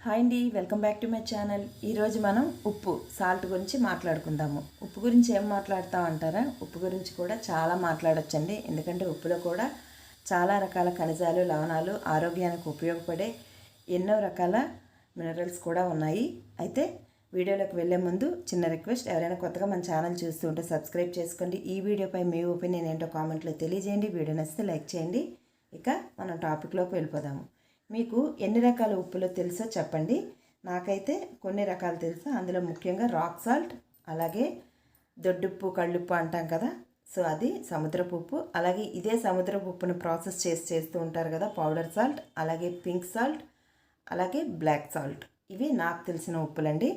Hi అండి, welcome back to my channel. ఈరోజు మనం సాల్ట్ గురించి మాట్లాడుకుందాము. ఉప్పు గురించి ఏం మాట్లాడతాం అంటారా? ఉప్పు గురించి కూడా చాలా మాట్లాడొచ్చండి. ఎందుకంటే ఉప్పులో కూడా చాలా రకాల ఖనిజాలు, లవణాలు, ఆరోగ్యానికి ఉపయోగపడే ఎన్నో రకాల మినరల్స్ కూడా ఉన్నాయి. అయితే వీడియోలోకి వెళ్ళే ముందు చిన్న రిక్వెస్ట్, ఎవరైనా కొత్తగా మన ఛానల్ చూస్తూ ఉంటే సబ్స్క్రైబ్ చేసుకోండి. ఈ వీడియోపై మీ ఒపీనియన్ ఏంటో కామెంట్లో తెలియజేయండి. వీడియో నచ్చితే లైక్ చేయండి. ఇక మనం టాపిక్లోకి వెళ్ళిపోదాము. మీకు ఎన్ని రకాల ఉప్పులో తెలుసో చెప్పండి. నాకైతే కొన్ని రకాలు తెలుసు. అందులో ముఖ్యంగా రాక్ సాల్ట్, అలాగే దొడ్డుప్పు, కళ్ళుప్పు అంటాం కదా, సో అది సముద్రపు ఉప్పు. అలాగే ఇదే సముద్రపు ఉప్పును ప్రాసెస్ చేస్తూ ఉంటారు కదా, పౌడర్ సాల్ట్, అలాగే పింక్ సాల్ట్, అలాగే బ్లాక్ సాల్ట్. ఇవి నాకు తెలిసిన ఉప్పులండి.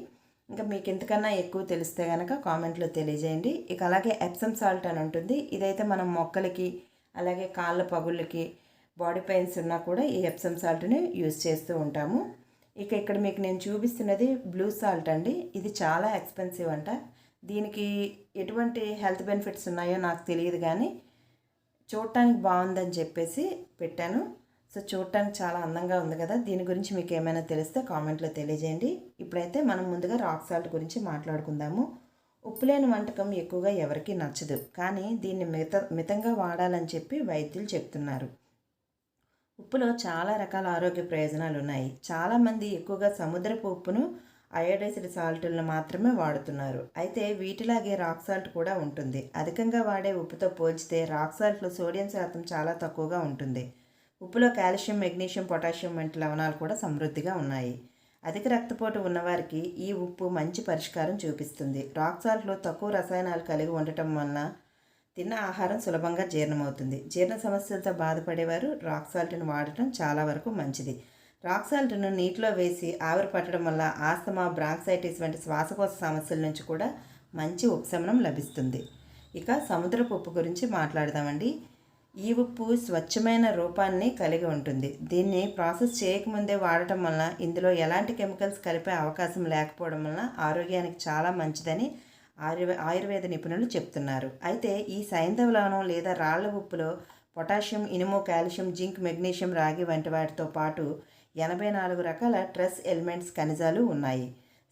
ఇంకా మీకు ఎంతకన్నా ఎక్కువ తెలిస్తే కనుక కామెంట్లో తెలియజేయండి. ఇక అలాగే ఎప్సమ్ సాల్ట్ అని ఉంటుంది. ఇదైతే మనం మొక్కలకి, అలాగే కాళ్ళ పగుళ్ళకి, బాడీ పెయిన్స్ ఉన్నా కూడా ఈ ఎప్సమ్ సాల్ట్ని యూజ్ చేస్తూ ఉంటాము. ఇక ఇక్కడ మీకు నేను చూపిస్తున్నది బ్లూ సాల్ట్ అండి. ఇది చాలా ఎక్స్పెన్సివ్ అంట. దీనికి ఎటువంటి హెల్త్ బెనిఫిట్స్ ఉన్నాయో నాకు తెలియదు, కానీ చూడటానికి బాగుందని చెప్పేసి పెట్టాను. సో చూడటానికి చాలా అందంగా ఉంది కదా. దీని గురించి మీకు ఏమైనా తెలిస్తే కామెంట్లో తెలియజేయండి. ఇప్పుడైతే మనం ముందుగా రాక్ సాల్ట్ గురించి మాట్లాడుకుందాము. ఉప్పు లేని వంటకం ఎక్కువగా ఎవరికీ నచ్చదు, కానీ దీన్ని మితంగా వాడాలని చెప్పి వైద్యులు చెప్తున్నారు. ఉప్పులో చాలా రకాల ఆరోగ్య ప్రయోజనాలు ఉన్నాయి. చాలామంది ఎక్కువగా సముద్రపు ఉప్పును, అయోడైజ్డ్ సాల్ట్లను మాత్రమే వాడుతున్నారు. అయితే వీటిలాగే రాక్ సాల్ట్ కూడా ఉంటుంది. అధికంగా వాడే ఉప్పుతో పోల్చితే రాక్ సాల్ట్లో సోడియం శాతం చాలా తక్కువగా ఉంటుంది. ఉప్పులో కాల్షియం, మెగ్నీషియం, పొటాషియం వంటి లవణాలు కూడా సమృద్ధిగా ఉన్నాయి. అధిక రక్తపోటు ఉన్నవారికి ఈ ఉప్పు మంచి పరిష్కారం చూపిస్తుంది. రాక్ సాల్ట్లో తక్కువ రసాయనాలు కలిగి ఉండటం వలన తిన్న ఆహారం సులభంగా జీర్ణమవుతుంది. జీర్ణ సమస్యలతో బాధపడేవారు రాక్ సాల్ట్ని వాడటం చాలా వరకు మంచిది. రాక్ సాల్ట్ను నీటిలో వేసి ఆవిరి పట్టడం వల్ల ఆస్తమా, బ్రాంకైటిస్ వంటి శ్వాసకోశ సమస్యల నుంచి కూడా మంచి ఉపశమనం లభిస్తుంది. ఇక సముద్రపు ఉప్పు గురించి మాట్లాడదామండి. ఈ ఉప్పు స్వచ్ఛమైన రూపాన్ని కలిగి ఉంటుంది. దీన్ని ప్రాసెస్ చేయకముందే వాడటం వల్ల ఇందులో ఎలాంటి కెమికల్స్ కలిపే అవకాశం లేకపోవడం వలన ఆరోగ్యానికి చాలా మంచిదని ఆయుర్వేద నిపుణులు చెప్తున్నారు. అయితే ఈ సైంధవ లవణం లేదా రాళ్ల ఉప్పులో పొటాషియం, ఇనుము, కాల్షియం, జింక్, మెగ్నీషియం, రాగి వంటి వాటితో పాటు 84 రకాల ట్రెస్ ఎలిమెంట్స్ ఖనిజాలు ఉన్నాయి.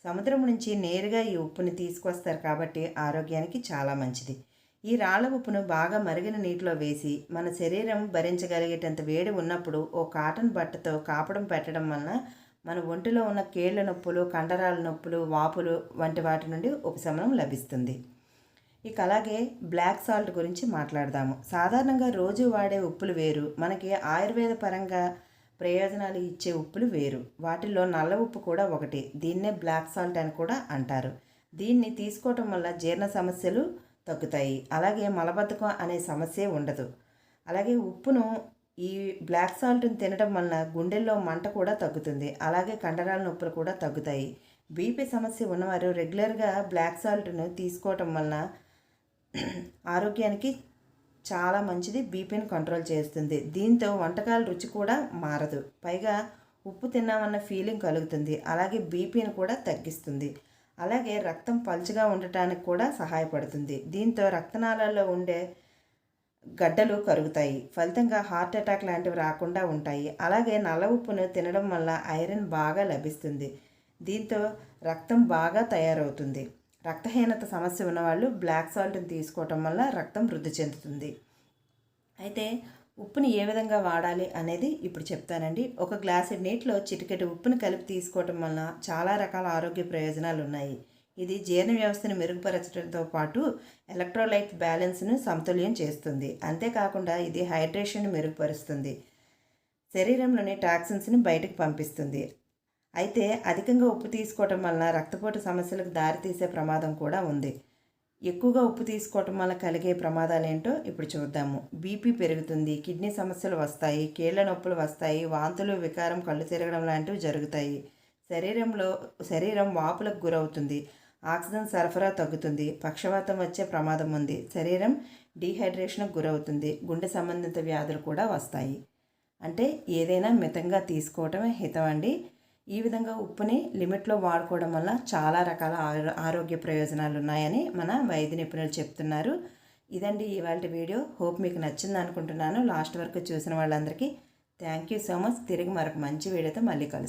సముద్రం నుంచి నేరుగా ఈ ఉప్పుని తీసుకొస్తారు కాబట్టి ఆరోగ్యానికి చాలా మంచిది. ఈ రాళ్ల ఉప్పును బాగా మరిగిన నీటిలో వేసి మన శరీరం భరించగలిగేటంత వేడి ఉన్నప్పుడు ఓ కాటన్ బట్టతో కాపడం పెట్టడం వలన మన ఒంటిలో ఉన్న కీళ్ల నొప్పులు, కండరాల నొప్పులు, వాపులు వంటి వాటి నుండి ఉపశమనం లభిస్తుంది. ఇక అలాగే బ్లాక్ సాల్ట్ గురించి మాట్లాడదాము. సాధారణంగా రోజు వాడే ఉప్పులు వేరు, మనకి ఆయుర్వేద పరంగా ప్రయోజనాలు ఇచ్చే ఉప్పులు వేరు. వాటిల్లో నల్ల ఉప్పు కూడా ఒకటి. దీన్నే బ్లాక్ సాల్ట్ అని కూడా అంటారు. దీన్ని తీసుకోవటం వల్ల జీర్ణ సమస్యలు తగ్గుతాయి. అలాగే మలబద్ధకం అనే సమస్య ఉండదు. అలాగే ఉప్పును, ఈ బ్లాక్ సాల్ట్ని తినడం వలన గుండెల్లో మంట కూడా తగ్గుతుంది. అలాగే కండరాల నొప్పులు కూడా తగ్గుతాయి. బీపీ సమస్య ఉన్నవారు రెగ్యులర్గా బ్లాక్ సాల్ట్ను తీసుకోవటం వలన ఆరోగ్యానికి చాలా మంచిది. బీపీని కంట్రోల్ చేస్తుంది. దీంతో వంటకాల రుచి కూడా మారదు. పైగా ఉప్పు తిన్నామన్న ఫీలింగ్ కలుగుతుంది. అలాగే బీపీని కూడా తగ్గిస్తుంది. అలాగే రక్తం పలుచగా ఉండటానికి కూడా సహాయపడుతుంది. దీంతో రక్తనాళాల్లో ఉండే గడ్డలు కరుగుతాయి. ఫలితంగా హార్ట్ అటాక్ లాంటివి రాకుండా ఉంటాయి. అలాగే నల్ల ఉప్పును తినడం వల్ల ఐరన్ బాగా లభిస్తుంది. దీంతో రక్తం బాగా తయారవుతుంది. రక్తహీనత సమస్య ఉన్నవాళ్ళు బ్లాక్ సాల్ట్ని తీసుకోవటం వల్ల రక్తం వృద్ధి చెందుతుంది. అయితే ఉప్పుని ఏ విధంగా వాడాలి అనేది ఇప్పుడు చెప్తానండి. ఒక గ్లాసు నీటిలో చిటికెడు ఉప్పుని కలిపి తీసుకోవటం వలన చాలా రకాల ఆరోగ్య ప్రయోజనాలు ఉన్నాయి. ఇది జీర్ణ వ్యవస్థను మెరుగుపరచడంతో పాటు ఎలక్ట్రోలైట్ బ్యాలెన్స్ను సమతుల్యం చేస్తుంది. అంతేకాకుండా ఇది హైడ్రేషన్ను మెరుగుపరుస్తుంది. శరీరంలోని టాక్సిన్స్ని బయటకు పంపిస్తుంది. అయితే అధికంగా ఉప్పు తీసుకోవటం వలన రక్తపోటు సమస్యలకు దారితీసే ప్రమాదం కూడా ఉంది. ఎక్కువగా ఉప్పు తీసుకోవటం వల్ల కలిగే ప్రమాదాలు ఏంటో ఇప్పుడు చూద్దాము. బీపీ పెరుగుతుంది, కిడ్నీ సమస్యలు వస్తాయి, కీళ్ల నొప్పులు వస్తాయి, వాంతులు, వికారం, కళ్ళు తిరగడం లాంటివి జరుగుతాయి. శరీరం వాపులకు గురవుతుంది. ఆక్సిజన్ సరఫరా తగ్గుతుంది. పక్షవాతం వచ్చే ప్రమాదం ఉంది. శరీరం డీహైడ్రేషన్కు గురవుతుంది. గుండె సంబంధిత వ్యాధులు కూడా వస్తాయి. అంటే ఏదైనా మితంగా తీసుకోవటమే హితం అండి. ఈ విధంగా ఉప్పుని లిమిట్లో వాడుకోవడం వల్ల చాలా రకాల ఆరోగ్య ప్రయోజనాలు ఉన్నాయని మన వైద్య నిపుణులు చెప్తున్నారు. ఇదండి ఇవాళ వీడియో. హోప్ మీకు నచ్చింది అనుకుంటున్నాను. లాస్ట్ వరకు చూసిన వాళ్ళందరికీ థ్యాంక్ యూ సో మచ్. తిరిగి మరొక మంచి వీడియోతో మళ్ళీ కలుస్తాను.